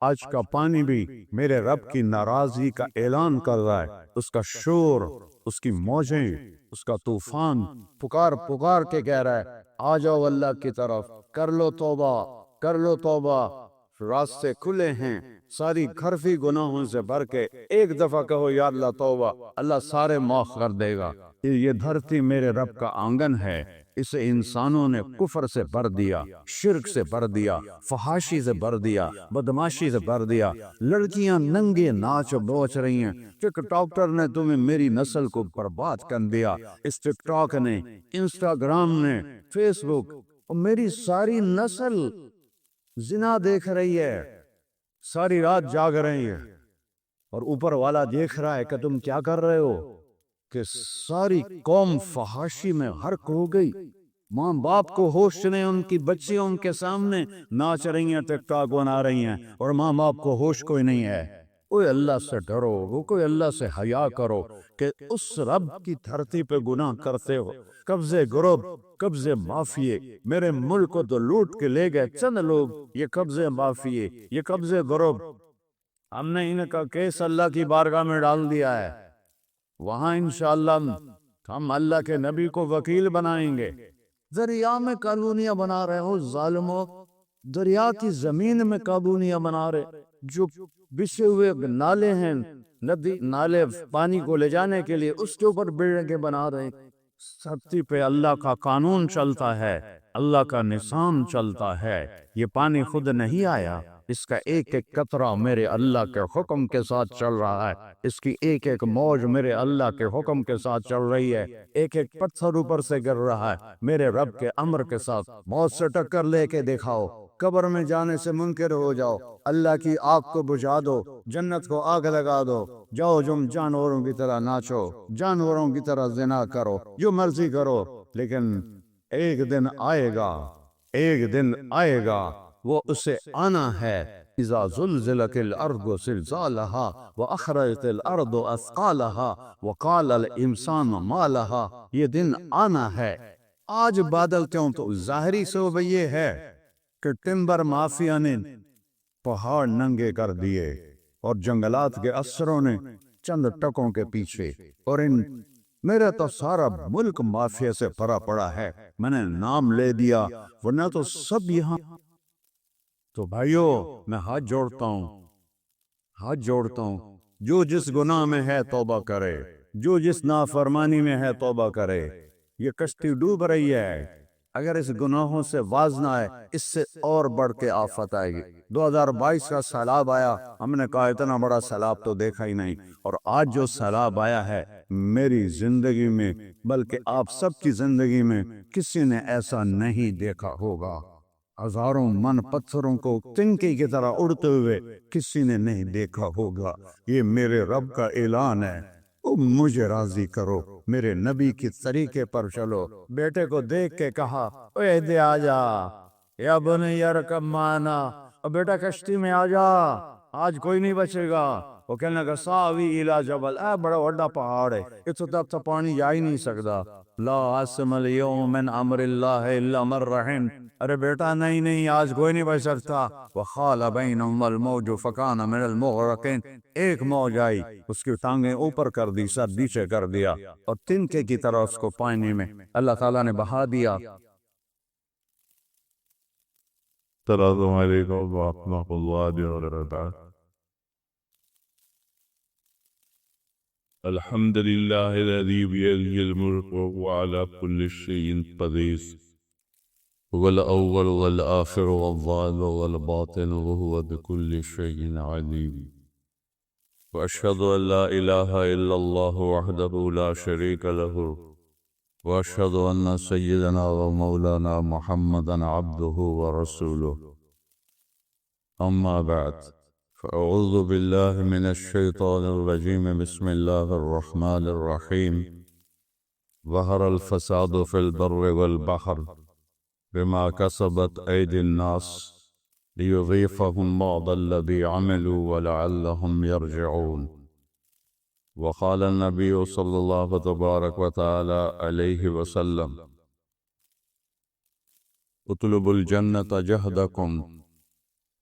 آج کا پانی بھی میرے رب کی ناراضگی کا اعلان کر رہا ہے۔ اس کا شور، اس کی موجیں، اس کا طوفان پکار پکار کے کہہ رہا ہے آ جاؤ اللہ کی طرف، کر لو توبہ، کر لو توبہ، راستے کھلے ہیں۔ ساری گھرفی گناہوں سے بھر کے ایک دفعہ کہو یا اللہ توبہ، اللہ سارے معاف کر دے گا۔ یہ دھرتی میرے رب کا آنگن ہے، اسے انسانوں نے کفر سے بھر دیا، شرک سے بھر دیا، فحاشی سے بھر دیا، بدماشی سے بھر دیا۔ لڑکیاں ننگے ناچ بوچ رہی ہیں، ٹک ٹاکٹر نے تمہیں میری نسل کو برباد کر دیا، اس ٹک ٹاک نے، انسٹاگرام نے، فیس بک، اور میری ساری نسل زنا دیکھ رہی ہے، ساری رات جاگ رہی ہے، اور اوپر والا دیکھ رہا ہے کہ تم کیا کر رہے ہو، کہ ساری قوم فحاشی میں غرق ہو گئی۔ ماں باپ کو ہوش نہیں، ان کی بچیاں ان کے سامنے ناچ رہی ہیں، ٹک ٹاک بنا رہی ہیں، اور ماں باپ کو ہوش کوئی نہیں ہے۔ کوئی اللہ سے ڈرو، وہ کوئی اللہ سے حیا کرو کہ اس رب کی دھرتی پہ گناہ کرتے ہو۔ قبضے گروپ، قبضے مافیے، میرے ملک کو تو لوٹ کے لے گئے چند لوگ، یہ قبضے مافیے، یہ قبضے گروپ، ہم نے ان کا کیس اللہ کی بارگاہ میں ڈال دیا ہے، وہاں انشاءاللہ ہم اللہ کے نبی کو وکیل بنائیں گے۔ دریا میں کالونیاں بنا رہے ہو ظالموں، دریا کی زمین میں کالونیاں بنا رہے، جو بچھے ہوئے نالے ہیں، ندی نالے پانی کو لے جانے کے لیے، اس کے اوپر بلڈنگیں بنا رہے ہیں۔ دھرتی پہ اللہ کا قانون چلتا ہے، اللہ کا نظام چلتا ہے، یہ پانی خود نہیں آیا، اس کا ایک ایک قطرہ میرے اللہ کے حکم کے ساتھ چل رہا ہے، اس کی ایک ایک موج میرے اللہ کے حکم کے ساتھ چل رہی ہے، ایک ایک پتھر اوپر سے گر رہا ہے میرے رب کے امر کے ساتھ۔ موت سے ٹکر لے کے دکھاؤ، قبر میں جانے سے منکر ہو جاؤ، اللہ کی آگ کو بجھا دو، جنت کو آگ لگا دو، جاؤ تم جانوروں کی طرح ناچو، جانوروں کی طرح زنا کرو، جو مرضی کرو، لیکن ایک دن آئے گا، ایک دن آئے گا، وہ اسے آنا ہے۔ اذا زلزلت الارض زلزالها واخرجت الارض اثقالها وقال الانسان ما لها، یہ دن آنا ہے۔ آج بادل کیوں؟ تو ظاہری سبب یہ ہے کہ ٹمبر مافیا نے پہاڑ ننگے کر دیے، اور جنگلات کے افسروں نے چند ٹکوں کے پیچھے، اور میرا تو سارا ملک مافیا سے بھرا پڑا ہے، میں نے نام لے دیا، ورنہ تو سب یہاں۔ تو بھائیو، میں ہاتھ جوڑتا ہوں، ہاتھ جوڑتا ہوں، جو جس گناہ میں ہے توبہ کرے، جو جس نافرمانی میں ہے توبہ کرے۔ یہ کشتی ڈوب رہی ہے، اگر اس گناہوں سے باز نہ آئے، اس سے اور بڑھ کے آفت آئے گی۔ 2022 کا سیلاب آیا، ہم نے کہا اتنا بڑا سیلاب تو دیکھا ہی نہیں، اور آج جو سیلاب آیا ہے میری زندگی میں، بلکہ آپ سب کی زندگی میں، کسی نے ایسا نہیں دیکھا ہوگا۔ ہزاروں من پتھروں کو تنکے کی طرح اڑتے ہوئے کسی نے نہیں دیکھا ہوگا۔ یہ میرے رب کا اعلان ہے، مجھے راضی کرو، میرے نبی کی طریقے پر چلو۔ بیٹے کو دیکھ کے کہا اے دے آ جا، یا بنی ارکب معنا، اور بیٹا کشتی میں آ جا، آج کوئی نہیں بچے گا۔ وہ کہنے لگا ساوی الی جبل، اے بڑا بڑا پہاڑ ہے، اتنا تک تو پانی جا ہی نہیں سکتا۔ لا عاصم اليوم من امر اللہ الا من رحم، ارے بیٹا نہیں آج کوئی نہیں بچ سکتا۔ وخال بینہم الموج فکان من المغرقین، ایک موج آئی، اس کی ٹانگیں اوپر کر دی، سر نیچے کر دیا، اور تنکے کی طرح اس کو پانی میں اللہ تعالیٰ نے بہا دیا۔ السلام علیکم ورحمۃ اللہ وبرکاتہ۔ الحمد لله الذي بيده الملك وهو على كل شيء قدير، هو الأول والآخر والظاهر والباطن وهو بكل شيء عليم، وأشهد أن لا إله إلا الله وحده لا شريك له، وأشهد أن سيدنا ومولانا محمدا عبده ورسوله، أما بعد، فأعوذ بالله من الشيطان الرجيم، بسم الله الرحمن الرحيم۔ ظهر الفساد في البر والبحر بما كسبت أيدي الناس ليذيقهم بعض الذي عملوا ولعلهم يرجعون۔ وقال النبي صلى الله تبارك وتعالى عليه وسلم: اطلبوا الجنة جهدكم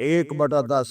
1/10,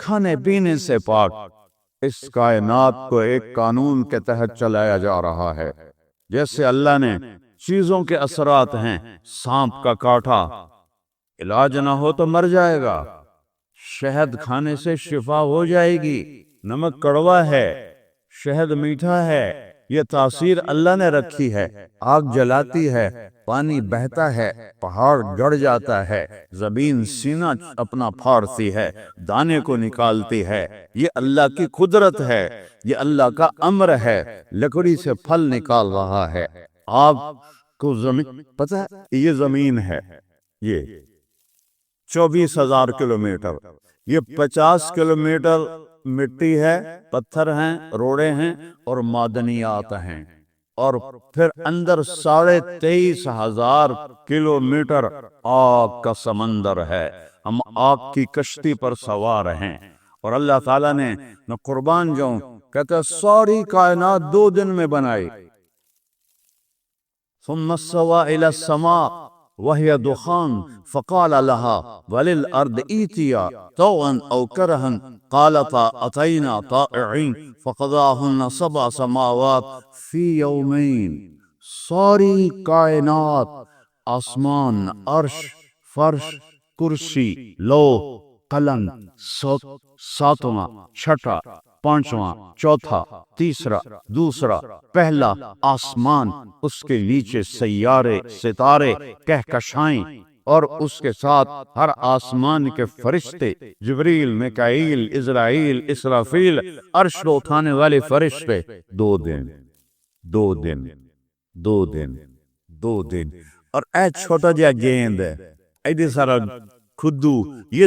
کھانے پینے سے پاک، اس کائنات کو ایک قانون کے تحت چلایا جا رہا ہے۔ جیسے اللہ نے چیزوں کے اثرات ہیں، سانپ کا کاٹا علاج نہ ہو تو مر جائے گا، شہد کھانے سے شفا ہو جائے گی، نمک کڑوا ہے، شہد میٹھا ہے، یہ تاثیر اللہ نے رکھی ہے۔ آگ جلاتی ہے، پانی بہتا ہے، پہاڑ گڑ جاتا ہے، زمین سینہ اپنا پھاڑتی ہے، دانے کو نکالتی ہے، یہ اللہ کی قدرت ہے، یہ اللہ کا امر ہے۔ لکڑی سے پھل نکال رہا ہے، آپ کو زمین پتہ ہے یہ زمین ہے، یہ 24,000 کلومیٹر، یہ 50 کلومیٹر مٹی ہے، پتھر ہیں، روڑے ہیں اور معدنیات ہیں، اور پھر اندر 23,500 کلومیٹر آگ کا سمندر ہے۔ ہم آگ کی کشتی پر سوار ہیں، اور اللہ تعالیٰ نے میں قربان جاؤں کہتا ہے ساری کائنات 2 دن میں بنائی۔ ثم استوى إلى السماء وهي دخان فقال لها وللأرض ائتيا طوعا أو كرها قالتا أتينا طائعين فقضاهن 7 سماوات في يومين۔ ساری کائنات، آسمان، عرش، فرش، کرسی، لوح، قلم، ساتواں، چھٹا، پانچواں، چوتھا، تیسرا، دوسرا، پہلا آسمان، اس کے نیچے سیارے، ستارے، کہکشائیں، اور اس کے ساتھ ہر آسمان کے فرشتے، جبریل، میکائیل، اسرائیل، اسرافیل، عرش کو اٹھانے والے فرشتے۔ 2 دن، 2 دن، 2 دن، 2 دن۔ اور اے چھوٹا جا گیند، ایڈی سارا کھدو، یہ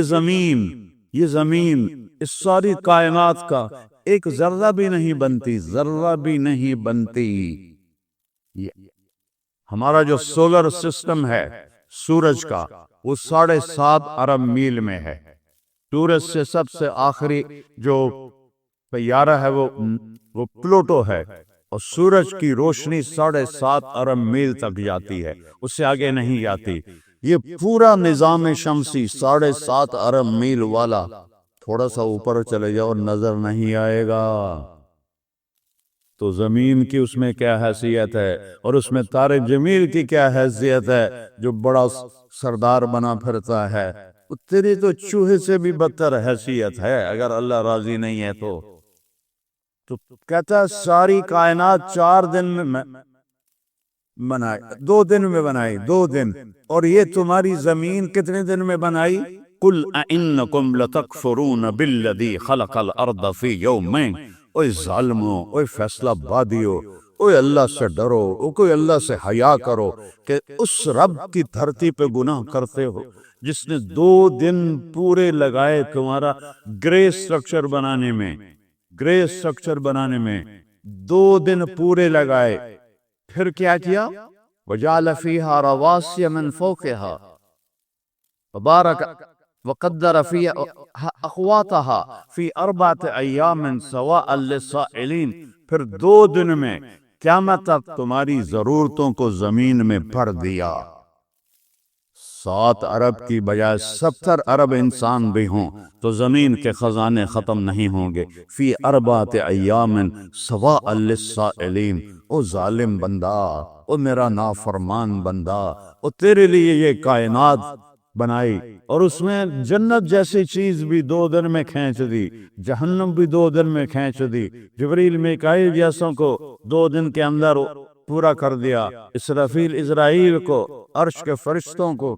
زمین اس ساری کائنات کا ایک ذرہ بھی نہیں بنتی، ذرہ بھی نہیں بنتی۔ ہمارا جو سولر سسٹم ہے سورج کا، وہ 7.5 ارب میل میں ہے۔ سورج سے سب سے آخری جو سیارہ ہے وہ پلوٹو ہے، اور سورج کی روشنی 7.5 ارب میل تک جاتی ہے، اس سے آگے نہیں جاتی۔ یہ پورا نظام شمسی 7.5 ارب میل والا، تھوڑا سا اوپر چلے جاؤ نظر نہیں آئے گا۔ تو زمین کی اس میں کیا حیثیت ہے، اور اس میں طارق جمیل کی کیا حیثیت ہے جو بڑا سردار بنا پھرتا ہے، تیری تو چوہے سے بھی بدتر حیثیت ہے اگر اللہ راضی نہیں ہے تو کہتا ہے ساری کائنات 4 دن میں بنائی، 2 دن میں بنائی، 2 دن۔ اور یہ تمہاری زمین کتنے دن میں بنائی؟ قُلْ أَإِنَّكُمْ لَتَكْفُرُونَ بِالَّذِي خَلَقَ الْأَرْضَ فِي يَوْمَيْنِ۔ اوے ظالمو، اوے فیصلہ بادیو، اوے اللہ سے ڈرو، اوے اللہ سے حیا کرو کہ اس رب کی دھرتی پہ گناہ کرتے ہو جس نے 2 دن پورے لگائے تمہارا گرے سٹرکچر بنانے میں، گرے سٹرکچر بنانے میں 2 دن پورے لگائے۔ پھر کیا کیا؟ وَجَعَلَ فِيهَا رَوَاسِيَ مِن فَوْقِهَا وَبَارَكَ وَقَدَّرَ فِيهَا أَقْوَاتَهَا فِي 4 أَيَّامٍ سَوَاءً لِلسَّائِلِينَ۔ پھر 2 دن میں قیامت تک تمہاری ضرورتوں کو زمین میں بھر دیا۔ 7 ارب کی بجائے 70 ارب انسان بھی ہوں تو زمین کے خزانے ختم نہیں ہوں گے۔ فی 4 ایام سواء للسائلین۔ او ظالم بندہ، او میرا نافرمان بندہ، او تیرے لیے یہ کائنات بنائی، اور اس میں جنت جیسی چیز بھی 2 دن میں کھینچ دی، جہنم بھی 2 دن میں کھینچ دی، جبریل میکائیل جیسوں کو 2 دن کے اندر پورا کر دیا، اسرافیل اسرائیل کو، عرش کے فرشتوں کو،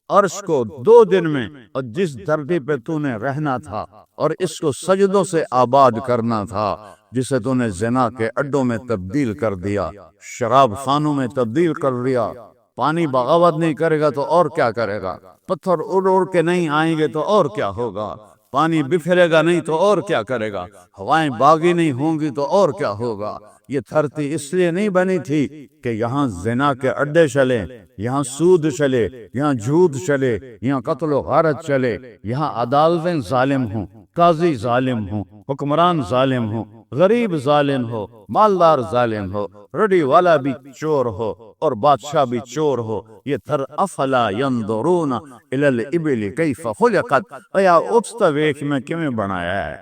عرش کو 2 دن میں۔ اور جس دھرتی پہ تو نے رہنا تھا اور اس کو سجدوں سے آباد کرنا تھا، جسے تو نے زنا کے اڈوں میں تبدیل کر دیا، شراب خانوں میں تبدیل کر دیا، پانی بغاوت نہیں کرے گا تو اور کیا کرے گا، پتھر اڑ اڑ کے نہیں آئیں گے تو اور کیا ہوگا، پانی بکھرے گا نہیں تو اور کیا کرے گا، ہوائیں باغی نہیں ہوں گی تو اور کیا ہوگا۔ یہ دھرتی اس لیے نہیں بنی تھی کہ یہاں زنا کے اڈے چلے، یہاں سود چلے، یہاں جھوٹ چلے، یہاں قتل و غارت چلے، یہاں عدالتیں ظالم ہوں، قاضی ظالم ہوں، حکمران ظالم ہوں۔ غریب ظالم ہو، مالدار ظالم ہو، رڈی والا بھی چور ہو اور بادشاہ بھی چور ہو، یہ تھر افلا ينظرون الى الابل کیف خلقت، ایا اوپستا ویکھ میں کیویں بنایا ہے،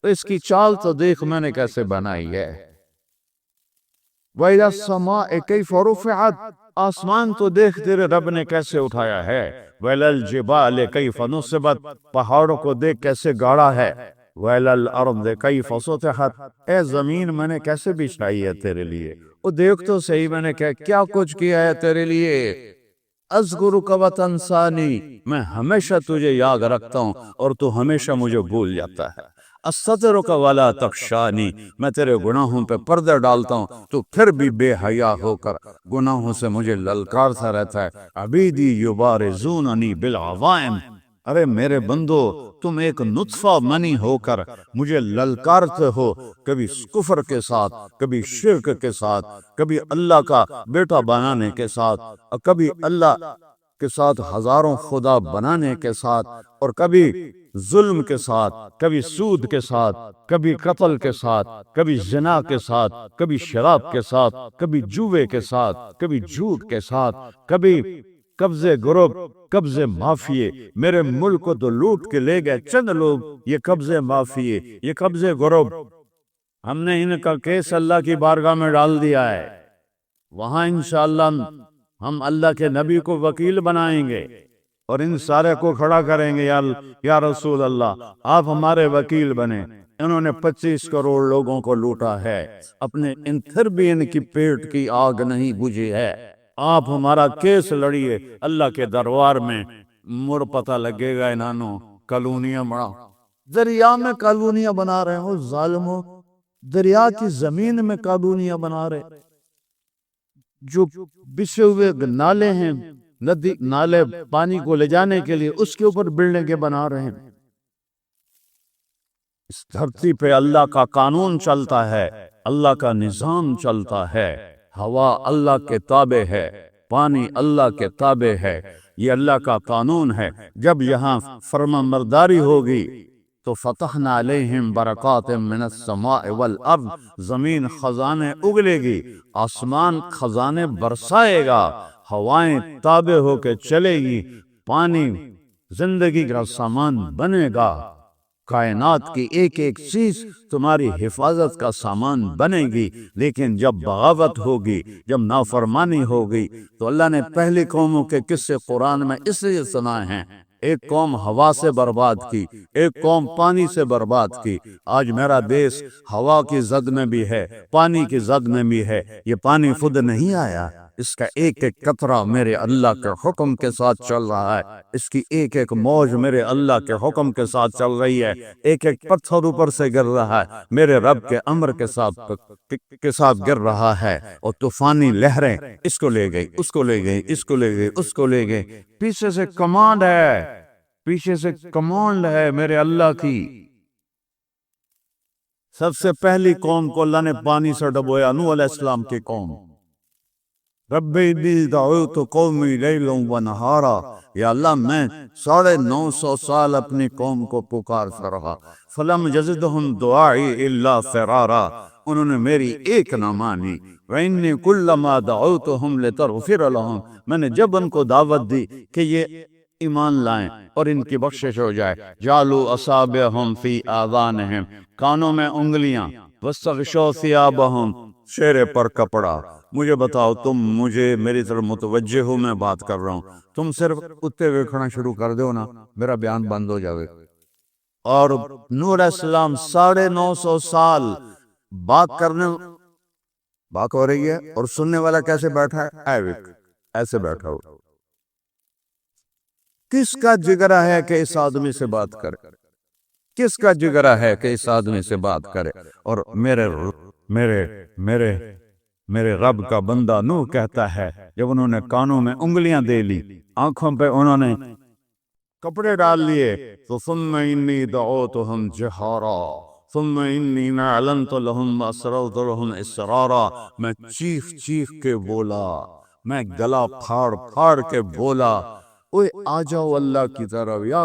تو اس کی چال تو دیکھ میں نے کیسے بنائی ہے۔ وَإِلَى السَّمَاءِ كَيْفَ رُفِعَتْ، آسمان تو دیکھ تیرے رب نے کیسے اٹھایا ہے۔ وَإِلَى الْجِبَالِ كَيْفَ نُصِبَتْ، پہاڑوں کو دیکھ کیسے گاڑا ہے۔ وَإِلَى الْأَرْضِ كَيْفَ سُطِحَتْ، اے زمین میں نے کیسے بچھائی ہے تیرے لیے، وہ دیکھ تو صحیح میں نے کیا کچھ کیا ہے تیرے لیے۔ اذکرک وتنسانی، میں ہمیشہ تجھے یاد رکھتا ہوں اور تو ہمیشہ مجھے بھول جاتا ہے۔ استترک ولا تخشانی، میں تیرے گناہوں پہ پردہ ڈالتا ہوں تو پھر بھی بے حیا ہو کر گناہوں سے مجھے للکارتا رہتا ہے۔ عبیدی یبارزوننی بالعظائم، ارے میرے بندو تم ایک نطفہ منی ہو کر مجھے للکارتے ہو، کبھی کفر کے ساتھ، کبھی شرک کے ساتھ، کبھی اللہ کا بیٹا بنانے کے ساتھ، اور کبھی اللہ کے ساتھ ہزاروں خدا بنانے کے ساتھ، اور کبھی ظلم کے ساتھ، کبھی سود کے ساتھ، کبھی قتل کے ساتھ، کبھی زنا کے ساتھ، کبھی شراب کے ساتھ، کبھی جوے کے ساتھ، کبھی جھوٹ کے ساتھ، کبھی قبضے گروپ، قبضے مافیے۔ میرے ملک کو تو لوٹ کے لے گئے چند لوگ، یہ قبضے مافیے، یہ قبضے گروپ، ہم نے ان کا کیس اللہ کی بارگاہ میں ڈال دیا ہے، وہاں انشاءاللہ ہم اللہ کے نبی کو وکیل بنائیں گے اور ان سارے کو کھڑا کریں گے، یا رسول اللہ آپ ہمارے وکیل بنے، انہوں نے 25 کروڑ لوگوں کو لوٹا ہے، اپنے پھر بھی ان کی پیٹ کی آگ نہیں بجھی ہے، آپ ہمارا کیس لڑیے اللہ کے دربار میں، مر پتہ لگے گا انہوں کالونیاں بنا، دریا میں کالونیاں بنا رہے ہو ظالموں، دریا کی زمین میں کالونیاں بنا رہے، جو بچھے ہوئے نالے ہیں، ندی نالے پانی کو لے جانے کے لیے، اس کے اوپر بلڈنگیں بنا رہے ہیں۔ اس دھرتی پہ اللہ کا قانون چلتا ہے، اللہ کا نظام چلتا ہے، ہوا اللہ کے تابع ہے، پانی اللہ کے تابع ہے، یہ اللہ کا قانون ہے۔ جب یہاں فرمان برداری ہوگی تو فتحنا علیہم برکات من السماء والارض، زمین خزانے اگلے گی، آسمان خزانے برسائے گا، ہوائیں تابع ہو کے چلے گی، پانی زندگی کا سامان بنے گا، کائنات کی ایک ایک چیز تمہاری حفاظت کا سامان بنے گی۔ لیکن جب بغاوت ہوگی، جب نافرمانی ہوگی، تو اللہ نے پہلی قوموں کے قصے قرآن میں اس لیے سنائے ہیں، ایک قوم ہوا سے برباد کی، ایک قوم پانی سے برباد کی۔ آج میرا دیش ہوا کی زد میں بھی ہے، پانی کی زد میں بھی ہے، یہ پانی خود نہیں آیا، اس کا ایک ایک قطرہ میرے اللہ کے حکم کے ساتھ چل رہا ہے، اس کی ایک ایک موج میرے اللہ کے حکم کے ساتھ چل رہی ہے، ایک ایک پتھر اوپر سے گر رہا ہے، میرے رب کے امر کے ساتھ گر رہا ہے، اور طوفانی لہریں اس کو لے گئی، اس کو لے گئی، اس کو لے گئی، اس کو لے گئی، پیچھے سے کمانڈ ہے، پیچھے سے کمانڈ ہے میرے اللہ کی۔ سب سے پہلی قوم کو اللہ نے پانی سے ڈبویا، نوح علیہ السلام کی قوم، رب انی دعوت قومی لیلا و نہارا، یا اللہ میں 950 سال اپنی قوم کو پکارتا رہا، فلم یزدہم دعائی الا فرارا، انہوں نے میری ایک نہ مانی، وانی کلما دعوتہم لتغفر لہم، میں نے جب ان کو دعوت دی کہ یہ ایمان لائیں اور ان کی بخشش ہو جائے، جعلوا اصابعہم فی آذانہم، کانوں میں انگلیاں، واستغشوا ثیابہم، چہرے پر کپڑا۔ مجھے بتاؤ، تم مجھے میری طرف متوجہ ہو، میں بات کر رہا ہوں، تم صرف اتے ویکھنا شروع کر دو نا، میرا بیان بند ہو جاوے۔ اور نوح علیہ السلام 950 سال بات کرنے، بات ہو رہی ہے اور سننے والا کیسے بیٹھا ہے، ایسے بیٹھا ہو۔ کس کا جگرہ ہے کہ اس آدمی سے بات کرے، کس کا جگرہ ہے کہ اس آدمی سے بات کرے؟ اور میرے رب کا بندہ نوح کہتا ہے، جب انہوں نے کانوں میں انگلیاں دے لی، آنکھوں پہ انہوں نے کپڑے ڈال لیے، تو ثم انی دعوتہم جہارا ثم انی اعلنت لہم واسررت لہم اسرارا، میں چیخ چیخ کے بولا، میں گلا پھاڑ پھاڑ کے بولا، اوے آ جاؤ اللہ کی طرف، یا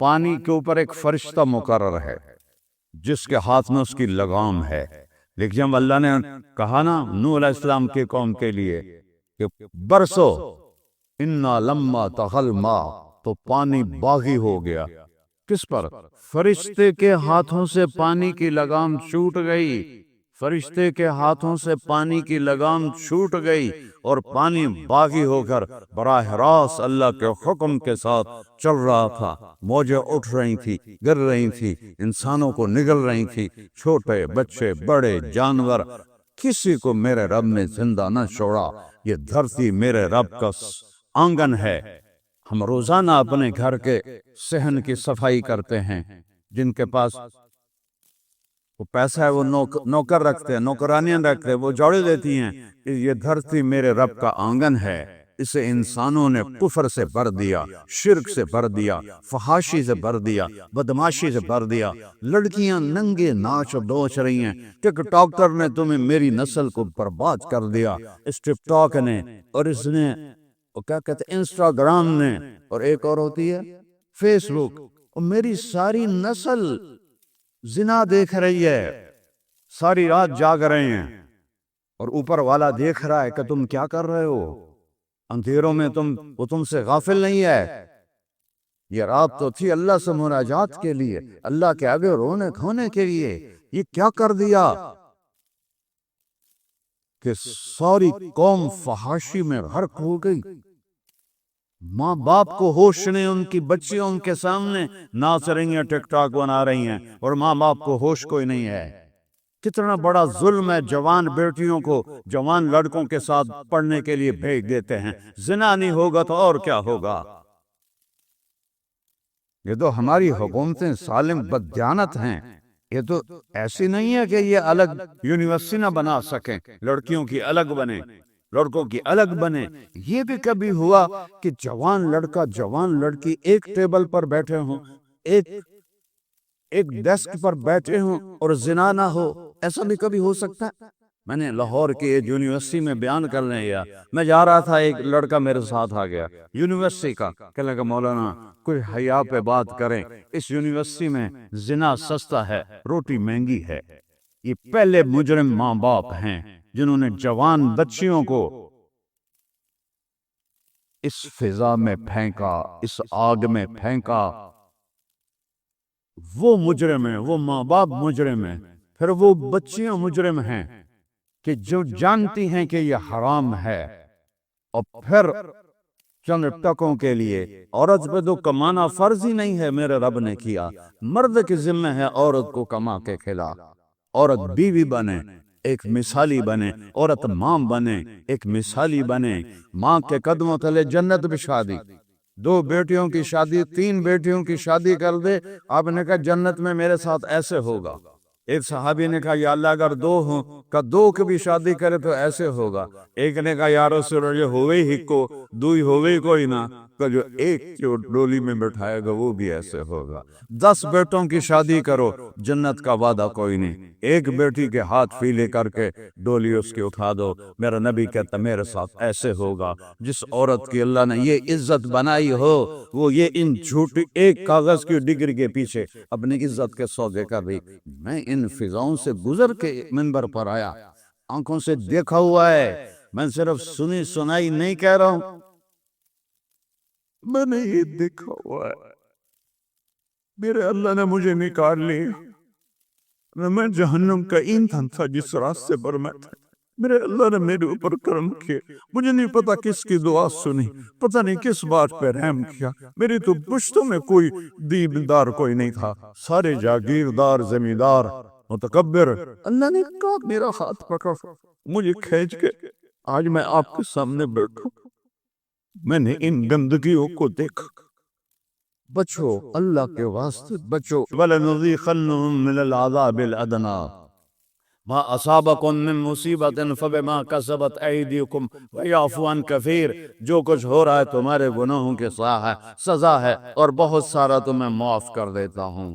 پانی کے اوپر ایک فرشتہ مقرر ہے جس کے ہاتھ میں اس کی لگام ہے. لیکن جب اللہ نے کہا نا نوح علیہ السلام کی قوم کے لیے کہ برسو انا لما طغى الماء، تو پانی باغی ہو گیا. کس پر؟ فرشتے کے ہاتھوں سے پانی کی لگام چھوٹ گئی. فرشتے کے ہاتھوں سے پانی کی لگام چھوٹ گئی اور پانی باغی ہو کر براہ راست اللہ کے حکم کے ساتھ چل رہا تھا. موجیں اٹھ رہی تھی، گر رہی تھی، انسانوں کو نگل رہی تھی، چھوٹے بچے بڑے جانور، کسی کو میرے رب نے زندہ نہ چھوڑا. یہ دھرتی میرے رب کا آنگن ہے. ہم روزانہ اپنے گھر کے صحن کی صفائی کرتے ہیں. جن کے پاس وہ پیسہ ہے وہ نوکر رکھتے ہیں، نوکرانیاں رکھتے ہیں، وہ جوڑے دیتی ہیں کہ یہ دھرتی میرے رب کا آنگن ہے. اسے انسانوں نے کفر سے بھر دیا، شرک سے بھر دیا، فحاشی سے بھر دیا، بدماشی سے بھر دیا. لڑکیاں ننگے ناچ ڈوچ رہی ہیں. ٹک ٹاکر نے تمہیں میری نسل کو برباد کر دیا. اس ٹک ٹاک نے اور اس نے وہ کیا کہتے ہیں انسٹاگرام نے اور ایک اور ہوتی ہے فیس بک، اور میری ساری نسل زنا دیکھ رہی ہے، ساری رات جاگ رہے ہیں اور اوپر والا دیکھ رہا ہے کہ تم کیا کر رہے ہو اندھیروں میں. وہ تم سے غافل نہیں ہے. یہ رات تو تھی اللہ سے مناجات کے لیے، اللہ کے آگے رونے کھونے کے لیے. یہ کیا کر دیا کہ ساری قوم فحاشی میں غرق ہو گئی. ماں باپ کو ہوش نہیں، ان کی بچیاں ان کے سامنے ناچ رہی ہیں، ٹک ٹاک بنا رہی ہیں اور ماں باپ کو ہوش کوئی نہیں ہے. کتنا بڑا ظلم ہے. جوان بیٹیوں کو جوان لڑکوں کے ساتھ پڑھنے کے لیے بھیج دیتے ہیں. زنا نہیں ہوگا تو اور کیا ہوگا؟ یہ تو ہماری حکومتیں سالم بددیانت ہیں. یہ تو ایسی نہیں ہے کہ یہ الگ یونیورسٹی نہ بنا سکیں، لڑکیوں کی الگ بنے، لڑکوں کی الگ بنے. یہ بھی کبھی ہوا کہ جوان لڑکا جوان لڑکی ایک ٹیبل پر بیٹھے ہوں، ایک ڈیسک پر بیٹھے ہوں اور زنا نہ ہو؟ ایسا بھی کبھی ہو سکتا ہے؟ میں نے لاہور کی ایک یونیورسٹی میں بیان کرنے گیا، میں جا رہا تھا، ایک لڑکا میرے ساتھ آ گیا یونیورسٹی کا. کہنے لگا مولانا کوئی حیا پہ بات کریں، اس یونیورسٹی میں زنا سستا ہے، روٹی مہنگی ہے. یہ پہلے مجرم ماں باپ ہیں جنہوں نے جوان بچیوں کو اس فضا میں پھینکا، اس آگ میں پھینکا. وہ مجرم ہیں، وہ ماں باپ مجرم ہیں، پھر وہ بچیاں مجرم ہیں کہ جو جانتی ہیں کہ یہ حرام ہے اور پھر چند ٹکوں کے لیے. عورت پہ تو کمانا فرض ہی نہیں ہے، میرے رب نے کیا. مرد کے ذمہ ہے عورت کو کما کے کھلا. عورت بیوی بنے، ایک مثالی بنے. عورت ماں بنے، ایک مثالی بنے. ماں کے قدموں تلے جنت بچھا دی. 2 بیٹیوں کی شادی، 3 بیٹیوں کی شادی کر دے. آپ نے کہا جنت میں میرے ساتھ ایسے ہوگا. ایک صحابی نے کہا یا اللہ اگر 2 ہوں کہ 2 کی بھی شادی کرے تو ایسے ہوگا. ایک نے کہا یا رسول اللہ ہوئے ہی کو 2 ہی ہوئے کوئی نہ، کہ جو ایک جو ڈولی میں بٹھائے گا وہ بھی ایسے ہوگا. 10 بیٹوں کی شادی کرو، جنت کا وعدہ کوئی نہیں. ایک بیٹی کے ہاتھ فیلے کر کے ڈولی اس کی اٹھا دو. میرا نبی کہتا میرے ساتھ ایسے ہوگا. جس عورت کی اللہ نے یہ عزت بنائی ہو، وہ یہ ان جھوٹی ایک کاغذ کی ڈگری کے پیچھے اپنی عزت کے سودے کر رہی. میں ان فضاؤں سے گزر کے منبر پر آیا، آنکھوں سے دیکھا ہوا ہے. میں صرف سنی سنائی نہیں کہہ رہا ہوں، میں نے یہ دیکھا ہوا ہے. میرے اللہ نے مجھے نکال لیا. میں جہنم کا ایندھن تھا جس راستے پر میں تھا. میرے اللہ نے میرے اوپر کرم کیے. مجھے نہیں پتا کس کی دعا سنی، پتہ نہیں کس بات پہ رحم کیا. میری تو پشتوں میں کوئی دیندار کوئی نہیں تھا، سارے جاگیردار، زمیندار، متکبر. اللہ نے کہا میرا ہاتھ پکڑ، مجھے کھینچ کے آج میں آپ کے سامنے بیٹھوں. میں نے ان گندگیوں کو دیکھا. بچو، اللہ کے واسطے بچو. وَلَنُذِيقَنَّهُم مِّنَ الْعَذَابِ الْأَدْنَىٰ مَا أَصَابَكُم مِّن مُّصِيبَةٍ فَبِمَا كَسَبَتْ أَيْدِيكُمْ وَيَعْفُو عَن كَثِيرٍ. جو کچھ ہو رہا ہے تمہارے گناہوں کے سزا ہے اور بہت سارا تمہیں معاف کر دیتا ہوں.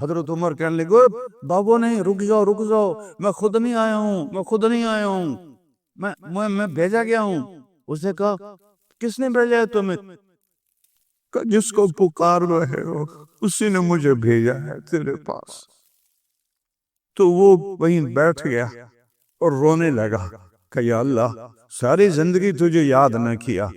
حضرت عمر کہنے لگے بابو نہیں، رک جاؤ، میں خود نہیں آیا ہوں، میں بھیجا گیا ہوں۔ اس نے کہا کس نے بھیجا ہے تمہیں؟ کہا جس کو پکار رہے ہو اسی نے مجھے بھیجا ہے تیرے پاس۔ تو وہ وہیں بیٹھ گیا اور رونے لگا کہ یا اللہ ساری زندگی تجھے یاد نہ کیا،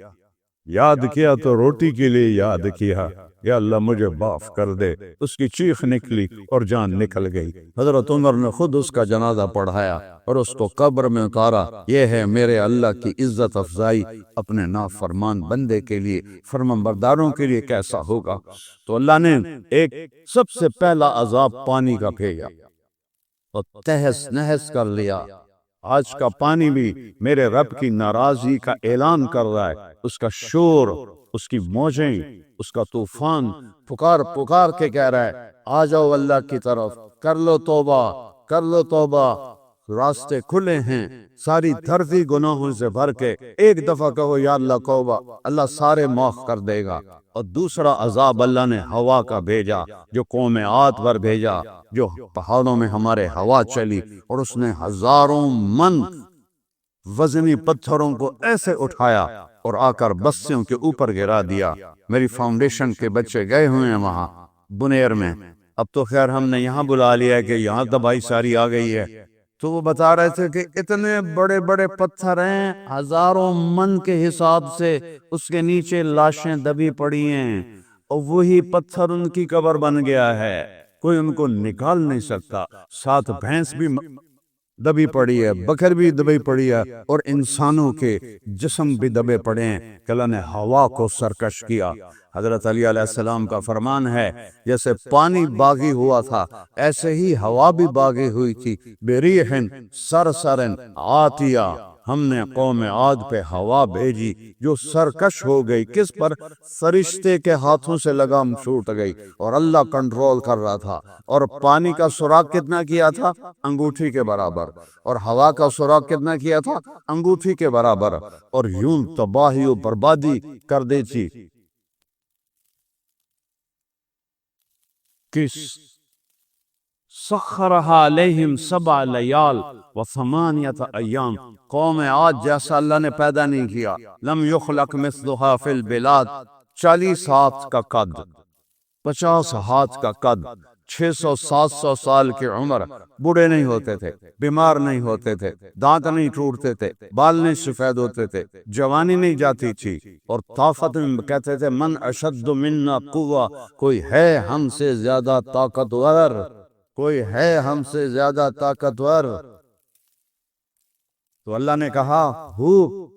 یاد کیا تو روٹی کے لیے یاد کیا، یا اللہ مجھے معاف کر دے۔ اس کی چیخ نکلی اور جان نکل گئی۔ حضرت عمر نے خود اس کا جنازہ پڑھایا اور اس کو قبر میں اتارا۔ یہ ہے میرے اللہ کی عزت افزائی اپنے نافرمان بندے کے لیے، فرمانبرداروں کے لیے کیسا ہوگا۔ تو اللہ نے ایک سب سے پہلا عذاب پانی کا بھیجا اور تہس نہس کر لیا۔ آج کا پانی بھی میرے رب کی ناراضی کا اعلان کر رہا ہے۔ اس کا شور، اس کی موجیں، اس کا طوفان پکار کے کہہ رہا ہے آ جاؤ اللہ کی طرف، کر لو توبہ، راستے کھلے ہیں۔ ساری دھرتی گناہوں سے بھر کے ایک دفعہ کہو یا اللہ توبہ، اللہ سارے معاف کر دے گا۔ اور دوسرا عذاب اللہ نے ہوا کا بھیجا، جو قوم عاد پر بھیجا، جو پہاڑوں میں ہمارے ہوا چلی اور اس نے ہزاروں من وزنی پتھروں کو ایسے اٹھایا اور آ کر بستیوں کے اوپر گرا دیا۔ میری فاؤنڈیشن کے بچے گئے ہوئے ہیں وہاں بنیر میں، اب تو خیر ہم نے یہاں بلا لیا ہے کہ یہاں تباہی ساری آ گئی ہے۔ تو وہ بتا رہے تھے کہ اتنے بڑے بڑے پتھر ہیں، ہزاروں من کے حساب سے، اس کے نیچے لاشیں دبی پڑی ہیں اور وہی پتھر ان کی قبر بن گیا ہے، کوئی ان کو نکال نہیں سکتا۔ ساتھ بھینس بھی دبی پڑی ہے، بکر بھی دبی پڑی ہے اور انسانوں کے جسم بھی دبے پڑے ہیں کہ اللہ نے ہوا کو سرکش کیا۔ حضرت علی علیہ السلام کا فرمان ہے جیسے پانی باغی ہوا تھا ایسے ہی ہوا بھی باغی ہوئی تھی، بریح سرسرن عاتیہ۔ ہم نے قوم عاد پہ ہوا بھیجی جو سرکش ہو گئی، کس پر؟ فرشتے کے ہاتھوں سے لگام چھوٹ گئی اور اللہ کنٹرول کر رہا تھا۔ اور پانی کا سوراخ کتنا کیا تھا؟ انگوٹھی کے برابر۔ اور ہوا کا سوراخ کتنا کیا تھا؟ انگوٹھی کے برابر۔ اور یوں تباہی و بربادی کر دی تھی۔ کس سخرها علیہم 7 لیال و 8 ایام، قوم عاد جیسا اللہ نے پیدا نہیں کیا۔ لم یخلق مثلها فی البلاد، 40 ہاتھ کا قد، 50 ہاتھ کا قد، 600-700 سال کی عمر، بوڑھے نہیں ہوتے تھے، بیمار نہیں ہوتے تھے، دانت نہیں ٹوٹتے تھے، بال نہیں سفید ہوتے تھے، جوانی نہیں جاتی تھی۔ اور طاقت میں کہتے تھے من اشد منا قوہ، کوئی ہے ہم سے زیادہ طاقتور، کوئی ہے ہم سے زیادہ طاقتور۔ تو اللہ نے کہا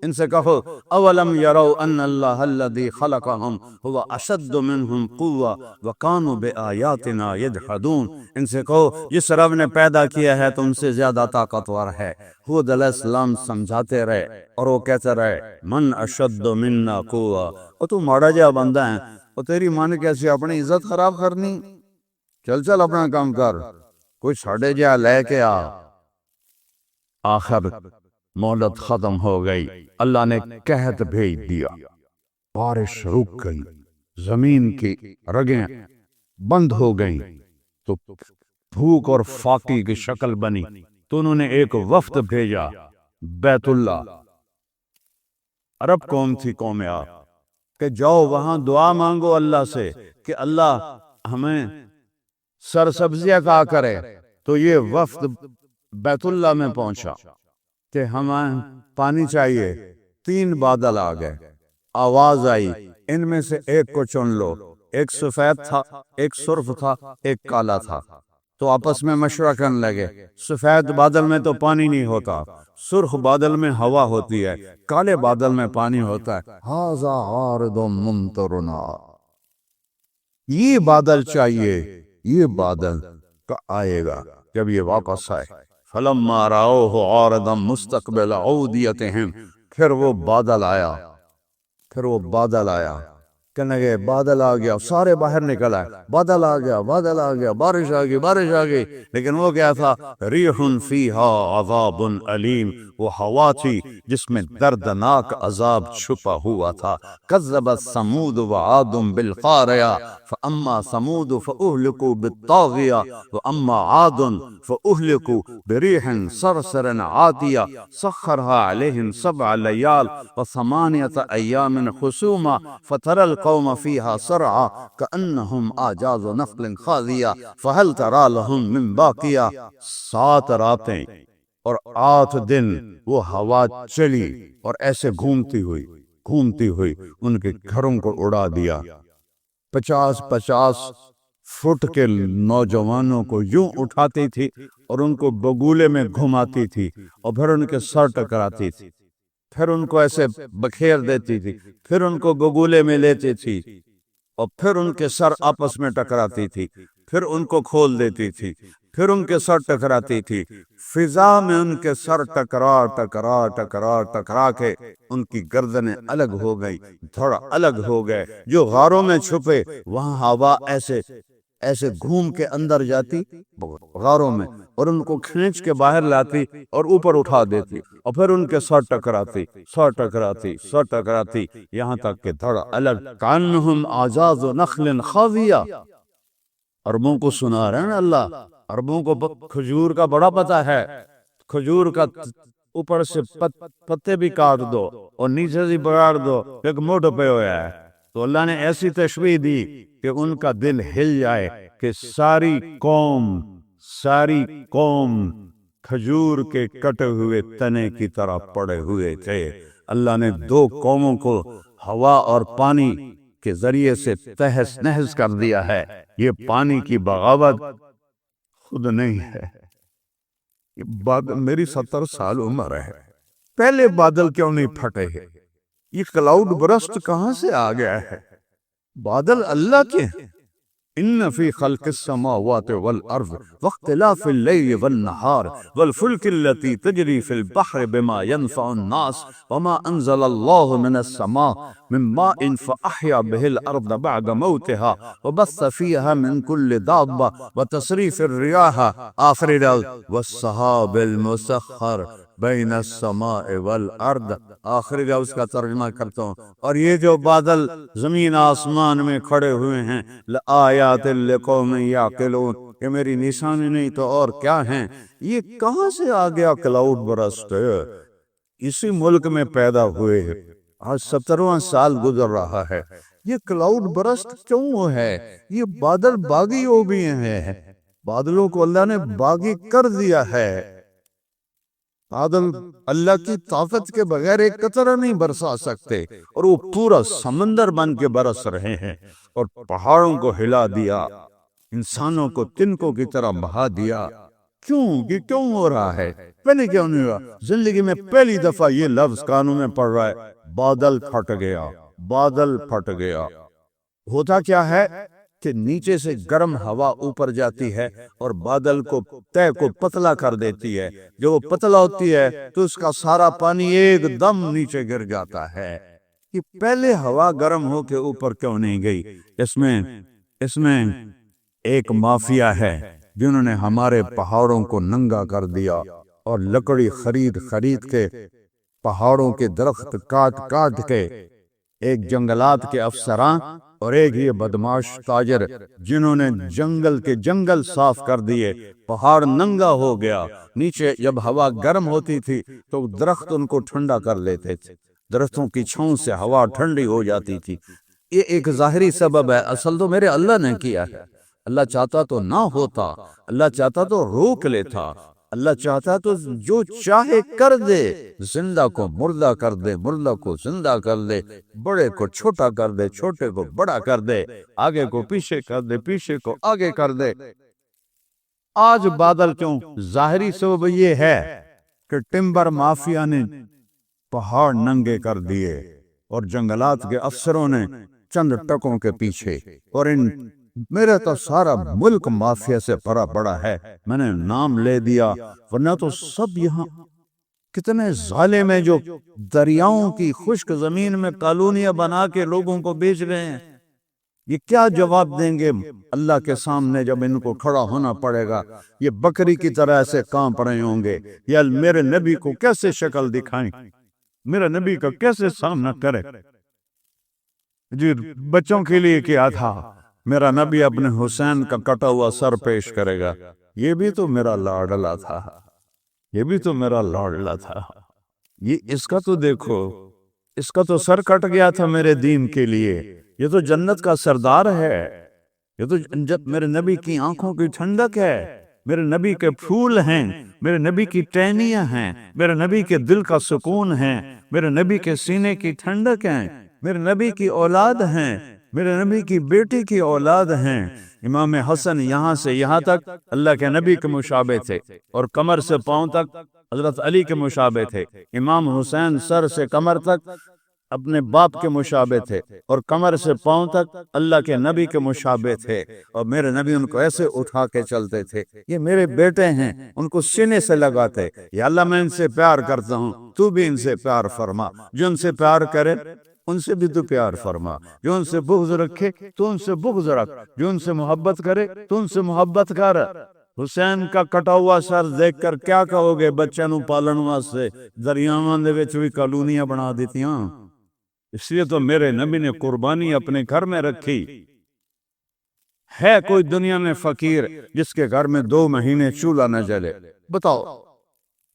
ان سے کہو اولم یروا ان اللہ الذی خلقہم هو اشد منہم قوہ وکانوا بآیاتنا یجحدون۔ ان سے کہو جس رب نے پیدا کیا ہے تم سے زیادہ طاقتور ہے۔ ہود علیہ السلام سمجھاتے رہے اور وہ کہتے رہے من اشد منا قوہ، اور تو ماڑا جا بندہ ہے، اور تیری ماں نے کیسے اپنی عزت خراب کرنی؟ چل اپنا کام کر، کوئی ساڑھے جا لے کے آ۔ آخر مہلت ختم ہو گئی، اللہ نے قحط بھیج دیا، بارش رک گئی، زمین کی رگیں بند ہو گئیں، تو بھوک اور فاقے کی شکل بنی۔ تو انہوں نے ایک وفد بھیجا بیت اللہ، عرب قوم تھی قوم عاد، کہ جاؤ وہاں دعا مانگو اللہ سے کہ اللہ ہمیں سرسبزیاں عطا کرے۔ تو یہ وفد بیت اللہ میں پہنچا کہ ہمیں پانی چاہیے، 3 بادل آ گئے، آواز آئی ان میں سے ایک کو چن لو۔ ایک سفید تھا، ایک سرخ تھا، ایک کالا تھا۔ تو آپس میں مشورہ کرنے لگے، سفید بادل میں تو پانی نہیں ہوتا، سرخ بادل میں ہوا ہوتی ہے، کالے بادل میں پانی ہوتا ہے۔ ھذا عارض ممطرنا، یہ بادل چاہیے، یہ بادل کا آئے گا جب یہ واپس آئے۔ فلما رأوه عارضا مستقبل اودیتہم، پھر وہ بادل آیا، کہنے لگے بادل آ گیا، سارے باہر نکل آئے، بادل آ گیا، بادل آ گیا، بارش آ گئی، بارش آ گئی، لیکن وہ کیا تھا؟ ریح فیہا عذاب علیم، وہ ہوا تھی جس میں دردناک عذاب چھپا ہوا تھا۔ کذبت ثمود وعاد بالقاریہ فاما ثمود فاہلکوا بالطاغیہ واما عاد فاہلکوا بریح صرصر عاتیہ سخرها علیہم 7 لیال وثمانیۃ ایام حسوما فترى القوم فيها صرعى كأنهم أعجاز نخل خاوية فهل ترى لهم من باقية۔ 7 راتیں اور 8 دن وہ ہوا چلی اور ایسے گھومتی ہوئی ان کے گھروں کو اڑا دیا۔ 50 فٹ کے نوجوانوں کو یوں اٹھاتی تھی اور ان کو بگولے میں گھماتی تھی اور پھر ان کے سر ٹکراتی تھی، پھر ان کو ایسے بکھیر دیتی تھی، پھر ان کو بگولے میں لیتی تھی اور پھر ان کے سر آپس میں ٹکراتی تھی، پھر ان کو کھول دیتی تھی، پھر ان کے سر ٹکراتی تھی۔ فضا میں ان کے سر ٹکرا کے ان کی گردنیں الگ ہو گئی، دھڑ الگ ہو گئے۔ جو غاروں میں چھپے وہاں ہوا ایسے گھوم کے اندر جاتی غاروں میں اور ان کو کھینچ کے باہر لاتی اور اوپر اٹھا دیتی اور پھر ان کے سر ٹکراتی یہاں تک کہ دھڑ الگ۔ کانہم اعجاز نخل خاویہ، عربوں کو سنا رہے ہیں اللہ، عربوں کو کھجور کا بڑا پتہ ہے، کھجور کا اوپر سے پتے بھی کاٹ دو اور نیچے سے بگاڑ دو ایک موٹ پہ ہوا ہے، تو اللہ نے ایسی تشبیہ دی کہ ان کا دل ہل جائے کہ ساری قوم کھجور کے کٹے ہوئے تنے کی طرح پڑے ہوئے تھے۔ اللہ نے 2 قوموں کو ہوا اور پانی کے ذریعے سے تہس نہس کر دیا ہے۔ یہ پانی کی بغاوت خود نہیں ہے، میری 70 سال عمر ہے، پہلے بادل کیوں نہیں پھٹے ہیں؟ یہ کلاؤڈ برسٹ کہاں سے آ گیا ہے؟ بادل اللہ کے ہیں۔ ان فی خلق السماوات والارض واختلاف اللیل والنہار والفلک التي تجری فی البحر بما ينفع الناس وما انزل اللہ من السماء من ماء فاحیا به الارض بعد موتها وبث فیہا من کل دابہ وتصریف الریاح آخری والسحاب المسخر بین السماء والارض۔ آخری اس کا ترجمہ کرتا ہوں، اور یہ جو بادل زمین آسمان میں کھڑے ہوئے ہیں لآیات لقوم یعقلون، یہ میری نشانی نہیں تو اور کیا ہیں۔ یہ کہاں سے آ گیا کلاؤڈ برسٹ؟ اسی ملک میں پیدا ہوئے، آج 17واں سال گزر رہا ہے۔ یہ کلاؤڈ برسٹ کیوں ہے؟ یہ بادل باغی ہو بھی ہیں، بادلوں کو اللہ نے باغی کر دیا ہے۔ بادل اللہ کی طاقت کے بغیر ایک قطرہ نہیں برسا سکتے، اور وہ پورا سمندر بن کے برس رہے ہیں، اور پہاڑوں کو ہلا دیا، انسانوں کو تنکوں کی طرح بہا دیا۔ یہ کیوں ہو رہا ہے؟ پہلے کیوں نہیں ہوا؟ زندگی میں پہلی دفعہ یہ لفظ کانوں میں پڑ رہا ہے، بادل پھٹ گیا۔ ہوتا کیا ہے کہ نیچے سے گرم ہوا اوپر جاتی ہے اور بادل کو طے کو پتلا کر دیتی ہے، جو وہ پتلا ہوتی ہے تو اس کا سارا پانی ایک دم نیچے گر جاتا ہے۔ کہ پہلے ہوا گرم ہو کے اوپر کیوں نہیں گئی؟ اس میں ایک مافیا ہے جنہوں نے ہمارے پہاڑوں کو ننگا کر دیا اور لکڑی خرید کے پہاڑوں کے درخت کاٹ کے، ایک جنگلات کے افسران اور ایک یہ بدماش تاجر جنہوں نے جنگل صاف کر دیے، پہاڑ ننگا ہو گیا۔ نیچے جب ہوا گرم ہوتی تھی تو درخت ان کو ٹھنڈا کر لیتے تھے، درختوں کی چھاؤں سے ہوا ٹھنڈی ہو جاتی تھی۔ یہ ایک ظاہری سبب ہے، اصل تو میرے اللہ نے کیا ہے۔ اللہ چاہتا تو نہ ہوتا، اللہ چاہتا تو روک لیتا، اللہ چاہتا تو جو چاہے کر دے، زندہ کو مردہ کر دے، مردہ کو زندہ کر دے، بڑے کو چھوٹا کر دے، چھوٹے کو بڑا کر دے، آگے کو پیچھے کر دے، پیچھے کو آگے کر دے۔ آج بادل کیوں؟ ظاہری سبب یہ ہے کہ ٹمبر مافیا نے پہاڑ ننگے کر دیے اور جنگلات کے افسروں نے چند ٹکوں کے پیچھے، اور میرا تو سارا ملک مافیا سے بھرا پڑا ہے، میں نے نام لے دیا، ورنہ تو سب یہاں کتنے ظالم ہیں جو دریاؤں کی خشک زمین میں کالونیاں بنا کے لوگوں کو بیچ رہے ہیں۔ یہ کیا جواب دیں گے اللہ کے سامنے جب ان کو کھڑا ہونا پڑے گا؟ یہ بکری کی طرح ایسے کانپ رہے ہوں گے، یا میرے نبی کو کیسے شکل دکھائیں، میرے نبی کا کیسے سامنا کرے؟ جی بچوں کے لیے کیا تھا، میرا نبی اپنے حسین کا کٹا ہوا سر پیش کرے گا، یہ بھی تو میرا لاڈلا تھا، یہ بھی تو میرا لاڈلا تھا، یہ اس کا تو دیکھو، اس کا تو سر کٹ گیا تھا میرے دین کے لیے، یہ تو جنت کا سردار ہے، یہ تو میرے نبی کی آنکھوں کی ٹھنڈک ہے، میرے نبی کے پھول ہیں، میرے نبی کی ٹہنیاں ہیں، میرے نبی کے دل کا سکون ہے، میرے نبی کے سینے کی ٹھنڈک ہیں، میرے نبی کی اولاد ہیں، میرے نبی کی بیٹی کی اولاد ہیں۔ امام حسن یہاں سے یہاں تک اللہ کے نبی کے مشابہ تھے، اور کمر سے پاؤں تک حضرت علی کے مشابہ تھے۔ امام حسین سر سے کمر تک اپنے باپ کے مشابہ تھے، اور کمر سے پاؤں تک اللہ کے نبی کے مشابہ تھے، اور میرے نبی ان کو ایسے اٹھا کے چلتے تھے۔ یہ میرے بیٹے ہیں، ان کو سینے سے لگاتے، یا اللہ میں ان سے پیار کرتا ہوں، تو بھی ان سے پیار فرما، جو ان سے پیار کرے ان سے بھی تو پیار فرما، جو ان سے بغض رکھے تو ان سے بغض رکھ، جو ان سے محبت کرے تو ان سے محبت کر۔ حسین کا کٹا ہوا سر دیکھ کر کیا کہو گے بچوں نو پالن واسطے؟ دریاواں دے وچ بھی کالونیاں بنا دیتیاں۔ اس لیے تو میرے نبی نے قربانی اپنے گھر میں رکھی۔ ہے کوئی دنیا میں فقیر جس کے گھر میں 2 مہینے چولہا نہ جلے؟ بتاؤ۔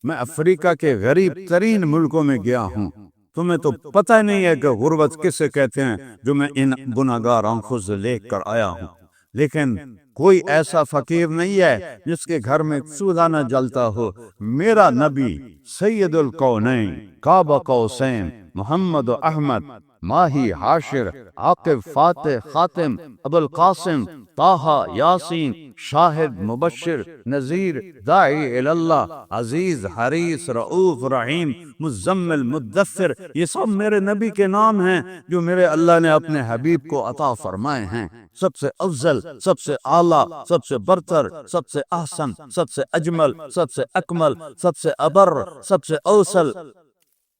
میں افریقہ کے غریب ترین ملکوں میں گیا ہوں، تمہیں تو پتہ نہیں ہے کہ غربت کسے کہتے ہیں، جو میں ان گناہگار آنکھوں سے دیکھ کر آیا ہوں۔ لیکن کوئی ایسا فقیر نہیں ہے جس کے گھر میں چولہا نہ جلتا ہو۔ میرا نبی سید الکونین، قاب قوسین، محمد و احمد، ماہی حاشر، عاقب فاتح خاتم، ابو القاسم، طٰہٰ یاسین، شاہد مبشر نذیر، داعی اللہ، عزیز حریص رؤوف رحیم، مزمل مدثر، یہ سب میرے نبی کے نام ہیں جو میرے اللہ نے اپنے حبیب کو عطا فرمائے ہیں۔ سب سے افضل، سب سے اعلیٰ، سب سے برتر، سب سے احسن، سب سے اجمل، سب سے اکمل، سب سے ابر، سب سے اوصل،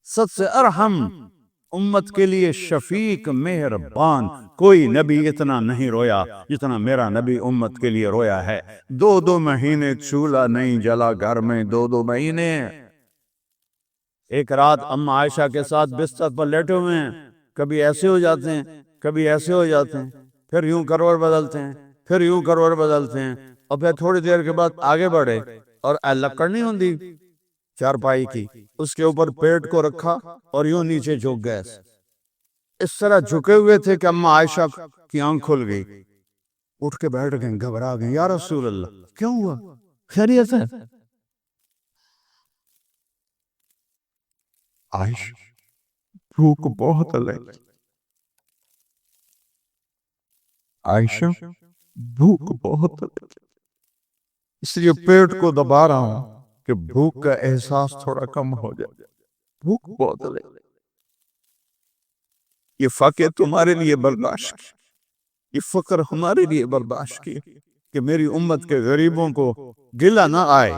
سب سے ارحم، امت کے لیے شفیق مہربان۔ کوئی نبی اتنا نہیں رویا جتنا میرا نبی امت کے لیے رویا ہے۔ 2 مہینے چولہا نہیں جلا گھر میں، 2 مہینے۔ ایک رات اماں عائشہ کے ساتھ بستر پر لیٹے ہوئے ہیں، کبھی ایسے ہو جاتے ہیں، کبھی ایسے ہو جاتے ہیں، پھر یوں کروٹ بدلتے ہیں، پھر یوں کروٹ بدلتے ہیں، اور پھر تھوڑی دیر کے بعد آگے بڑھے، اور لکڑ نہیں ہوندی چارپائی کی، اس کے اوپر پیٹ کو رکھا اور یوں نیچے جھک گئے۔ اس طرح جھکے ہوئے تھے کہ اماں عائشہ کی آنکھ کھل گئی، اٹھ کے بیٹھ گئے، گھبرا گئے، یا رسول اللہ کیوں ہوا؟ خیریت ہے؟ عائشہ بھوک بہت لگی، عائشہ بھوک بہت لگی، اس لیے پیٹ کو دبا رہا ہوں کہ بھوک کا احساس تھوڑا کم ہو جائے، بھوک بہت لگی۔ یہ فقر تمہارے لیے برداشت کی، یہ فقر ہمارے لیے برداشت کی، کہ میری امت کے غریبوں کو گلہ نہ آئے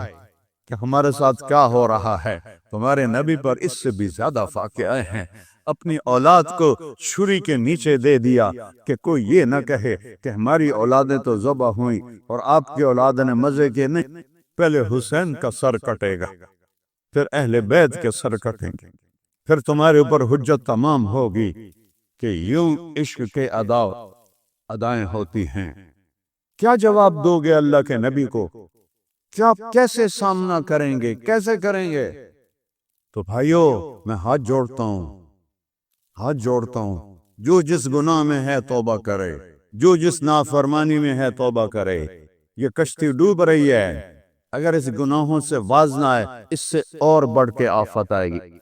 کہ ہمارے ساتھ کیا ہو رہا ہے۔ تمہارے نبی پر اس سے بھی زیادہ واقعے ہیں۔ اپنی اولاد کو چھری کے نیچے دے دیا کہ کوئی یہ نہ کہے کہ ہماری اولادیں تو ذبح ہوئیں اور آپ کی اولاد نے مزے کے نہیں۔ پہلے حسین کا سر کٹے گا، پھر اہل بیت کے سر کٹیں گے، پھر تمہارے اوپر حجت تمام ہوگی کہ یوں عشق کے ادائیں ہوتی ہیں۔ کیا جواب دو گے اللہ کے نبی کو؟ کیسے سامنا کریں گے؟ کیسے کریں گے؟ تو بھائیو، میں ہاتھ جوڑتا ہوں، جو جس گناہ میں ہے توبہ کرے، جو جس نافرمانی میں ہے توبہ کرے۔ یہ کشتی ڈوب رہی ہے، اگر اس گناہوں سے باز نہ آئے، اس سے اور بڑھ کے آفت آئے گی۔